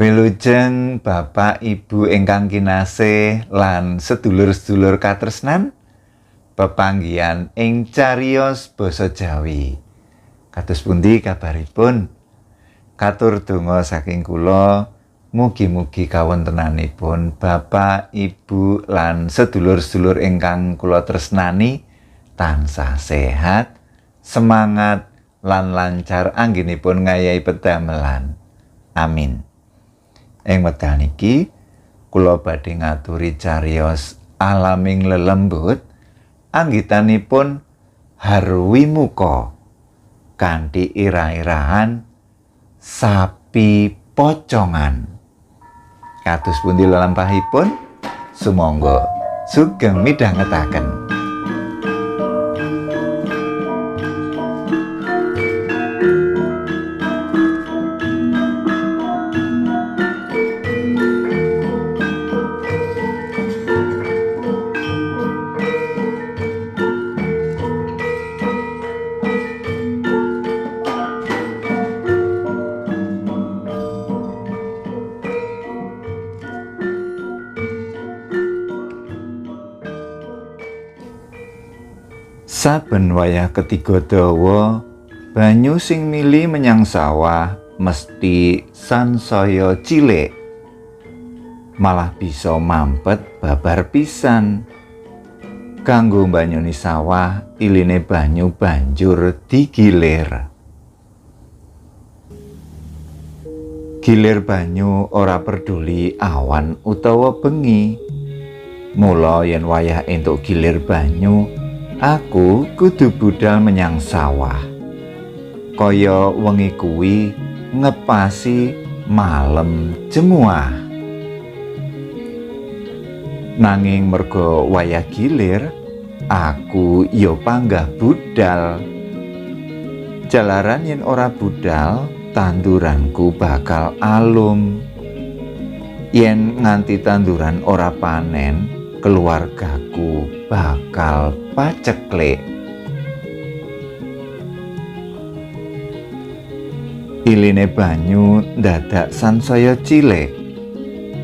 Wilujeng Bapak Ibu ingkang kinasih lan sedulur-sedulur katresnan pepanggihan ing cariyos basa Jawi. Kados pundi kabaripun? Katur donga saking kula mugi-mugi kawontenanipun Bapak, Ibu lan sedulur-sedulur ingkang kula tresnani tansah sehat, semangat lan lancar anggenipun ngayahi pedamelan. Amin. Ing wekdal niki kula badhe ngaturi cariyos alaming lelembut anggitanipun Harwi Muka kanthi irah-irahan sapi pocongan. Kados pundi lelampahipun? Sumangga sugeng midhangetaken. Saben wayah ketiga dawa, banyu sing mili menyang sawah mesti sansaya cilik. Malah bisa mampet babar pisan. Kanggo banyuni sawah, iline banyu banjur digilir. Gilir banyu ora peduli awan utawa bengi. Mula yen wayah entuk gilir banyu, aku kudu budal menyang sawah. Kaya wengi kuwi ngepasi malem jemuah. Nanging merga wayah gilir, aku yo panggah budal. Jalaran yen ora budal, tanduranku bakal alum. Yen nganti tanduran ora panen, keluargaku bakal paceklik. Iline banyu dadak sansaya cilik.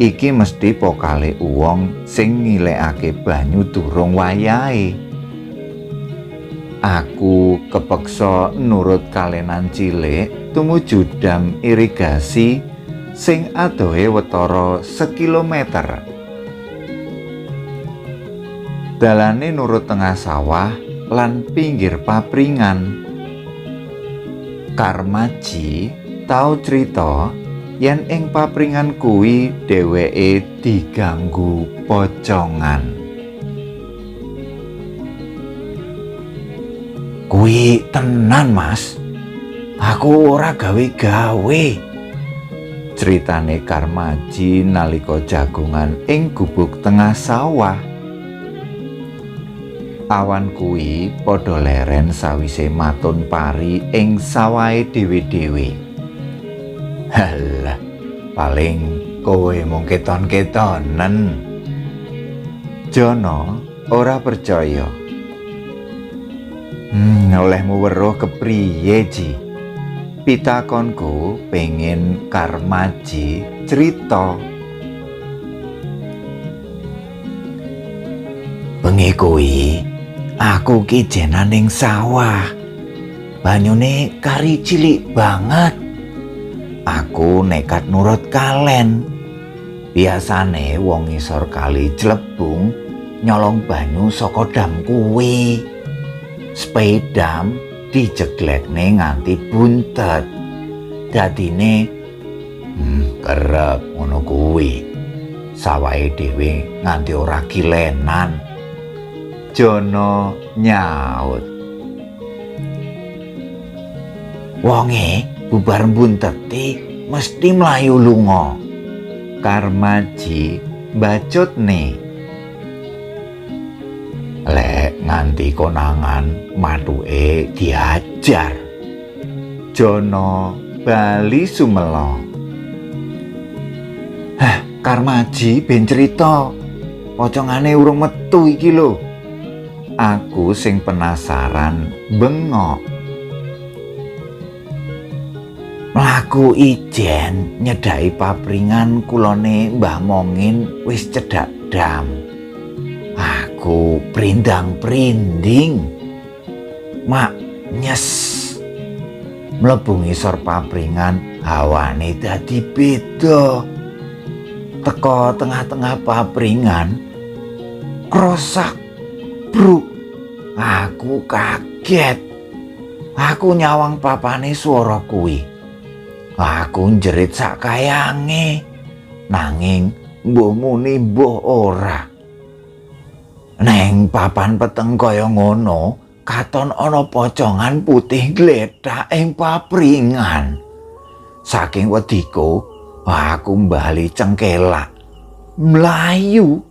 Iki mesti pokale wong sing ngilekake banyu durung wayahe. Aku kepeksa nurut kalenan cilik tumuju dam irigasi sing adohe wetara 1 kilometer. Dalane nurut tengah sawah lan pinggir papringan. Karmaji tau crita yen ing papringan kuwi dheweke diganggu pocongan. Kuwi tenan, Mas. Aku ora gawe-gawe. Critane Karmaji nalika jagongan ing gubuk tengah sawah. Awan kuwi padha leren sawise matun pari ing sawahe dhewe-dhewe. Halah, paling kowe mung keton-ketonen. Jono ora percaya. Olehmu weruh kepriye, Ji? Pitakonku pengen Karmaji cerita. Bengi kuwi aku ki jenan ning sawah. Banyune kari cilik banget. Aku nekat nurut kalen. Biasane wong ngisor kali Jlebung nyolong banyu saka dam kuwi. Sepedam dijeglekne nganti buntet. Dadine kerep ngono kuwi. Sawahe dhewe nganti ora kilenan. Jono nyaut. Wonge bubar bunteti mesti mlayu lunga. Karmaji bacutne. Lek nganti konangan mathuke diajar. Jono bali sumela. Karmaji ben crita. Pocongane urung metu iki lho. Aku sing penasaran bengok. Mlaku ijen nyedhaki papringan kulone Mbah Mongin wis cedhak dam. Aku prindang-prinding. Mak nyes. Mlebu ngisor papringan hawane dadi beda. Teko tengah-tengah papringan krosak bruk. Aku kaget. Aku nyawang papane swara kuwi. Aku njerit sakayange, nanging mbuh muni mbuh ora. Neng papan peteng kaya ngono, katon ana pocongan putih glethak ing papringan. Saking wediku, aku bali cengkelak. Mlayu,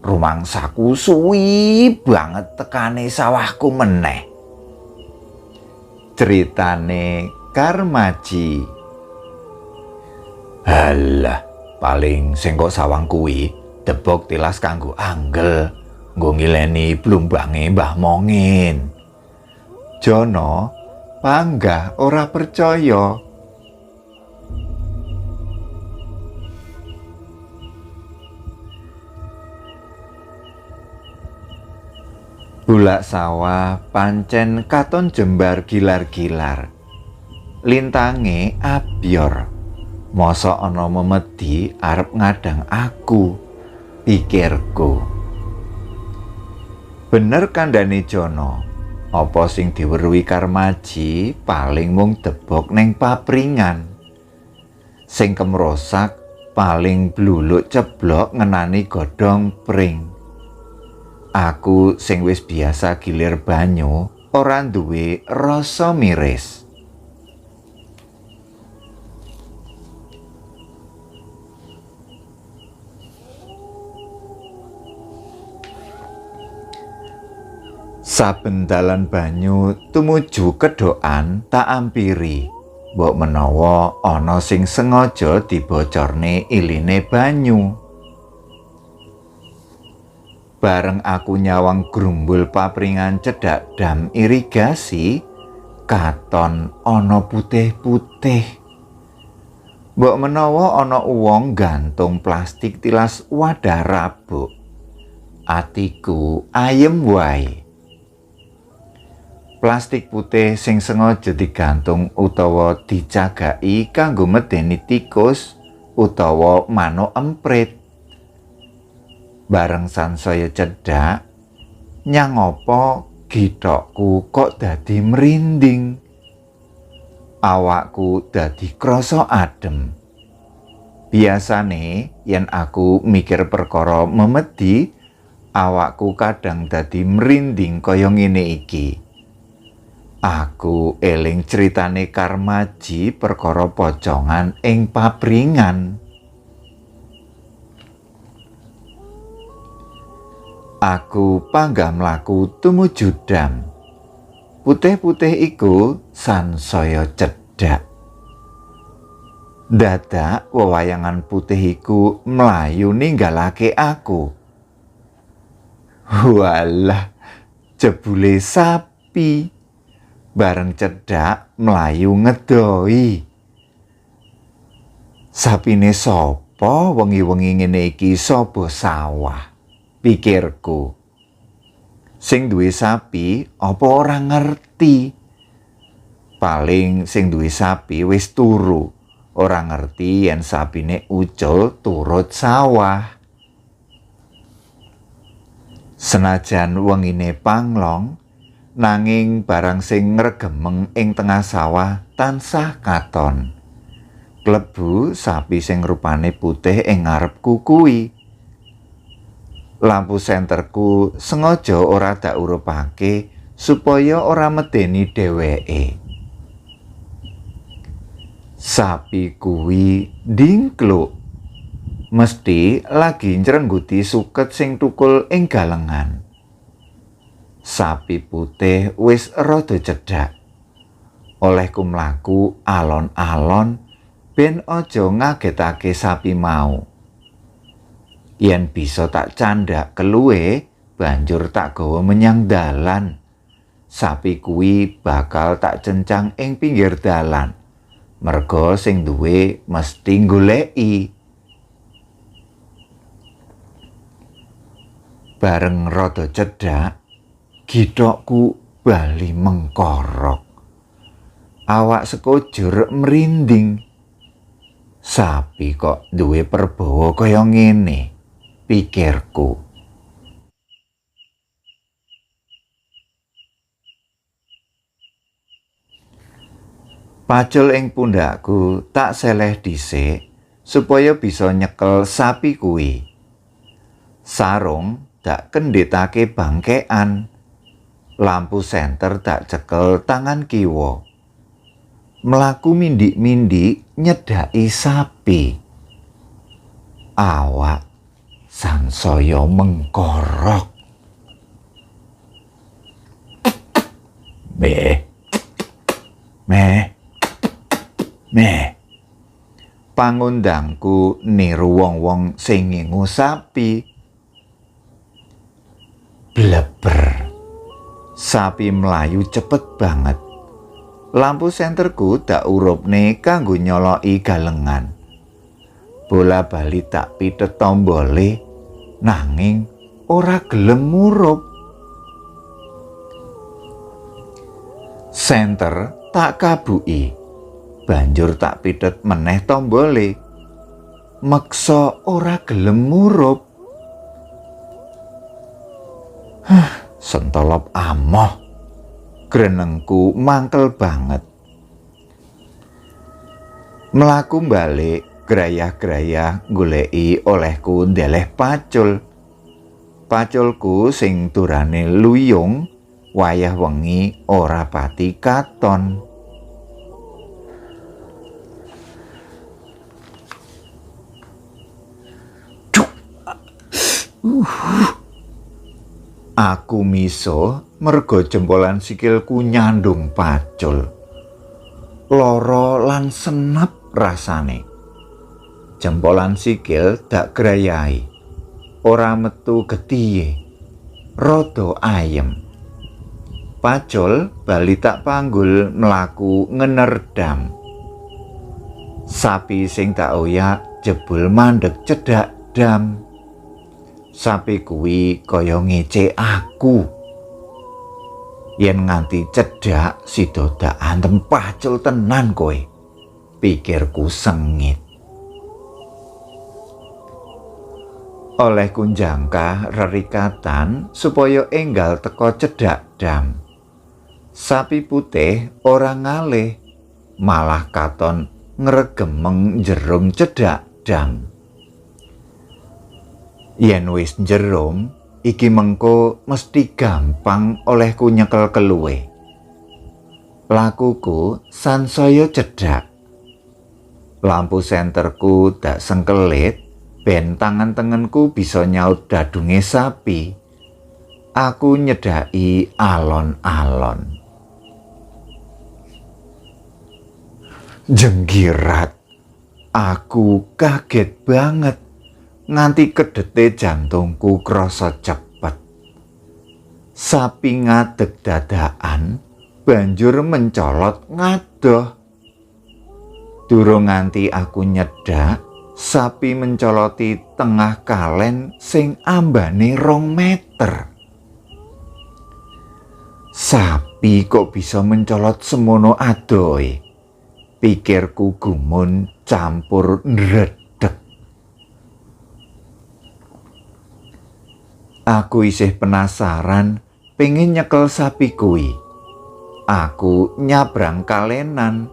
rumangsaku suwi banget tekane sawahku meneh. Ceritane Karmaji. Halah, paling sing kok sawang kuwi debok tilas kanggo anggel, nggo ngileni blumbange Mbah Mongin. Jono panggah ora percaya. Bulak sawah pancen katon jembar gilar-gilar. Lintange abyor. Mosok ana memedi arep ngadang aku, pikirku. Bener kandhane Jono, apa sing diweruhi Karmaji paling mung debok neng papringan. Sing kemrosak paling bluluk ceblok ngenani godhong pring. Aku sing wis biasa gilir banyu ora duwe rasa miris. Saben dalan banyu tumuju kedhokan tak ampiri, mbok menawa ana sing sengaja dibocorne iline banyu. Bareng aku nyawang grumbul papringan cedhak dam irigasi, katon ana putih-putih. Mbok menawa ana uwong gantung plastik tilas wadah rabuk. Atiku ayem wae. Plastik putih sing sengaja digantung utawa dicagaki kanggo medeni tikus utawa manuk emprit. Bareng sansaya cedhak, nyang apa githokku kok dadi merinding. Awakku dadi krasa adem. Biasane yen aku mikir perkara memedi, awakku kadang dadi merinding kaya ngene iki. Aku eling critane Karmaji perkara pocongan ing papringan. Aku panggah mlaku tumuju dam. Putih-putih iku sansaya cedhak. Dadak wewayangan putih iku mlayu ninggalake aku. Walah, jebule sapi. Bareng cedhak mlayu ngedoi. Sapine sapa wengi-wengi ngene iki sapa sawah, pikirku. Sing duwe sapi apa ora ngerti. Paling sing duwe sapi wis turu, ora ngerti yen sapine ucul turut sawah. Senajan wengine panglong, nanging barang sing ngregemeng ing tengah sawah tansah katon. Klebu sapi sing rupane putih ing ngarepku kuwi. Lampu senterku sengaja ora tak urupake supaya ora medeni dheweke. Sapi kuwi ndingkluk. Mesti lagi njrengguti suket sing tukul ing galengan. Sapi putih wis rada cedhak. Olehku mlaku alon-alon ben aja ngagetake sapi mau. Yen bisa tak candhak keluwe, banjur tak gawa menyang dalan. Sapi kuwi bakal tak cencang ing pinggir dalan. merga sing duwe mesti goleki. Bareng rada cedhak, githokku bali mengkorok. Awak sekujur merinding. Sapi kok duwe perbawa kaya ngene, pikirku. Pacul ing pundakku tak seleh dhisik supaya bisa nyekel sapi kuwi. Sarung tak kendhetake bangkekan. Lampu senter tak cekel tangan kiwa. Mlaku mindik-mindik nyedhaki sapi. Awak sansaya mengkorok. Meh. Pangundangku niru wong-wong sing ngingu sapi. Bleber. Sapi mlayu cepet banget. Lampu senterku tak urupne kanggo nyoloki galengan. Bola-bali tak pitet tombole, nanging ora gelem murup. Senter tak kabuki. Banjur tak pitet meneh tombole. Meksa ora gelem murup. Sentolop amoh. Grenengku mangkel banget. Mlaku balik, grayah-grayah goleki olehku ndeleh pacul. Paculku sing turane luyung, wayah wengi ora pati katon. Aku miso merga jempolan sikilku nyandung pacul. Lara lan senep rasane. Jempolan sikil dak grayahi. Ora metu getihe. Rada ayem. Pacul bali tak panggul mlaku ngenerdam. Sapi sing tak oyak jebul mandeg cedhak dam. Sapi kuwi kaya ngece aku. Yen nganti cedhak sida dak antem pacul tenan kowe. Pikirku sengit. Olehku njangkah rerikatan supaya enggal teka cedhak dam. Sapi putih ora ngalih, malah katon ngregemeng jerum cedhak dam. Yen wis jerum, iki mengko mesti gampang olehku nyekel keluwe. Lakuku sansaya cedhak. Lampu senterku dak sengkelit, ben tangan tengenku bisa nyaut dadunge sapi. Aku nyedhaki alon-alon. Jenggirat. Aku kaget banget. Nganti kedete jantungku krasa cepet. Sapi ngadeg dadakan, banjur mencolot ngadoh. Durung nganti aku nyedhak, sapi mencoloti tengah kalen sing ambane 2 meter. Sapi kok bisa mencolot semono adohe? Pikirku gumun campur ndredeg. Aku isih penasaran pengen nyekel sapi kuwi. Aku nyabrang kalenan,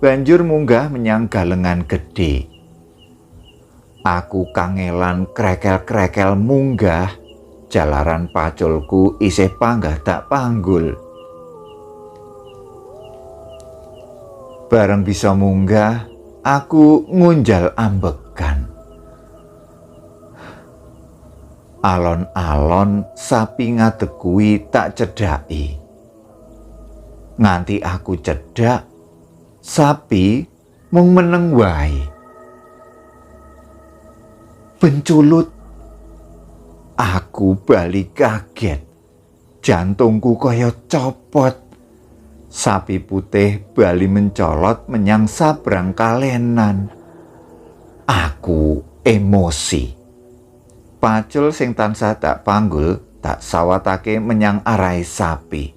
banjur munggah menyang galengan gedhe. Aku kangelan krekel-krekel munggah, jalaran paculku isih panggah tak panggul. Bareng bisa munggah, aku ngunjal ambekan. Alon-alon sapi ngadeg kuwi tak cedhaki. Nganti aku cedhak, sapi mung meneng wae. Penculut. Aku bali kaget. Jantungku kaya copot. Sapi putih bali mencolot menyang sabrang kalenan. Aku emosi. Pacul sing tansah tak panggul tak sawatake menyang arahe sapi.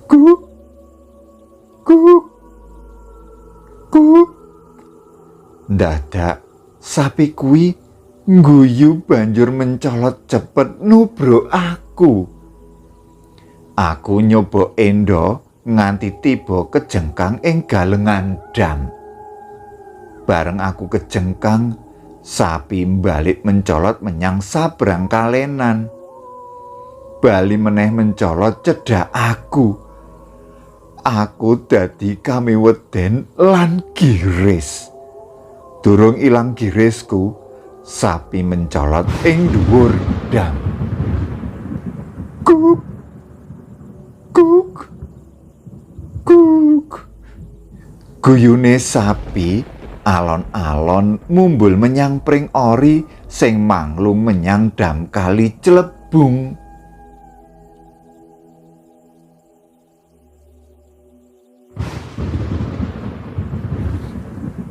Kuk, kuk, kuk. Dadak sapi kuwi ngguyu banjur mencolot cepet nubruk aku. Aku nyoba endo nganti tiba kejengkang ing galengan dam. Bareng aku kejengkang, sapi balik mencolot menyang sabrang kalenan. Bali meneh mencolot cedhak aku. Aku dadi kamiweden lan giris. Durung ilang girisku, sapi mencolot ing dhuwur dam. Kuk, kuk, kuk. Guyune sapi alon-alon mumbul menyang pring ori sing manglung menyang dam kali Celebung.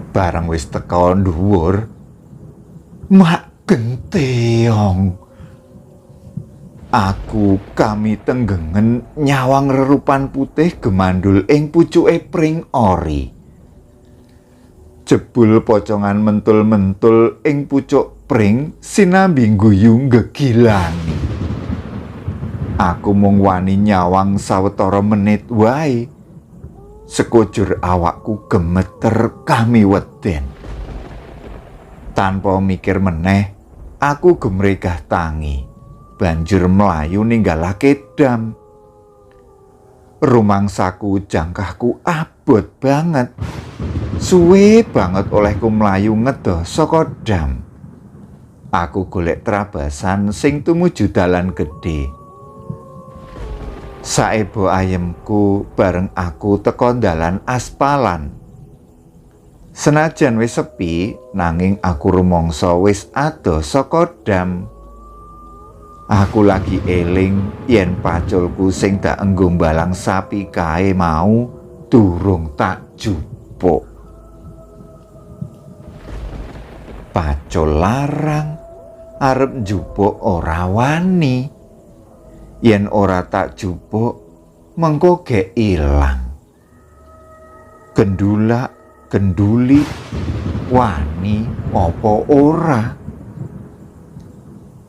Barang wis teka dhuwur, mak genteong. Aku kami tenggengen nyawang rerupan putih gemandul ing pucuke pring ori. Jebul pocongan mentul-mentul ing pucuk pring sinambi guyu gegilani. Aku mung wani nyawang sawetara menit wae. Sekujur awakku gemeter kamiweden. Tanpa mikir meneh, aku gemregah tangi, banjur mlayu ninggalake dam. Rumangsaku jangkahku abot banget. Suwe banget olehku mlayu ngedoh saka dam. Aku golek trabasan sing tumuju dalan gedhe. Saebo ayemku bareng aku teka dalan aspalan. Senajan wis sepi, nanging aku rumangsa wis adoh saka dam. Aku lagi eling yen paculku sing tak enggo mbalang sapi kae mau durung tak jupuk. Pacul larang arep njupuk ora wani. Yen ora tak jupuk, mengko gek ilang. Gendulak, genduli, wani apa ora?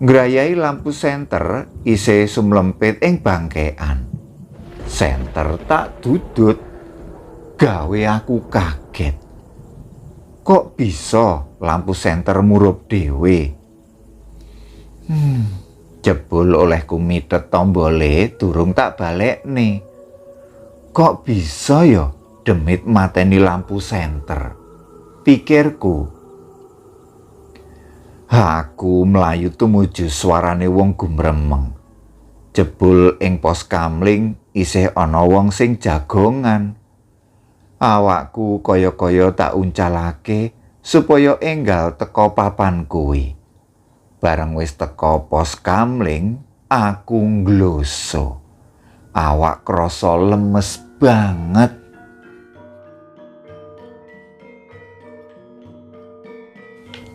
Ngrayai lampu senter isih sumlempit ing bangkean. Senter tak dudut, gawe aku kaget. Kok bisa lampu senter murup dhewe? Jebul olehku mitet tombole durung tak balekne. Kok bisa ya demit mateni lampu senter? Pikirku. Aku mlayu tumuju swarane wong gumremeng. Jebul ing pos kamling isih ana wong sing jagongan. Awakku kaya-kaya tak uncalake supaya enggal teka papan kuwi. Bareng wis teka pos kamling, aku ngloso. Awak krasa lemes banget.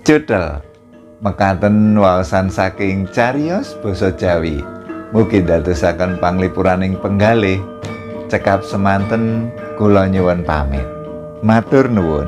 Cudel, mekaten waosan saking cariyos basa Jawi. Mugi dadosaken panglipuraning penggalih. Cekap semanten kula nyuwun pamit. Matur nuwun.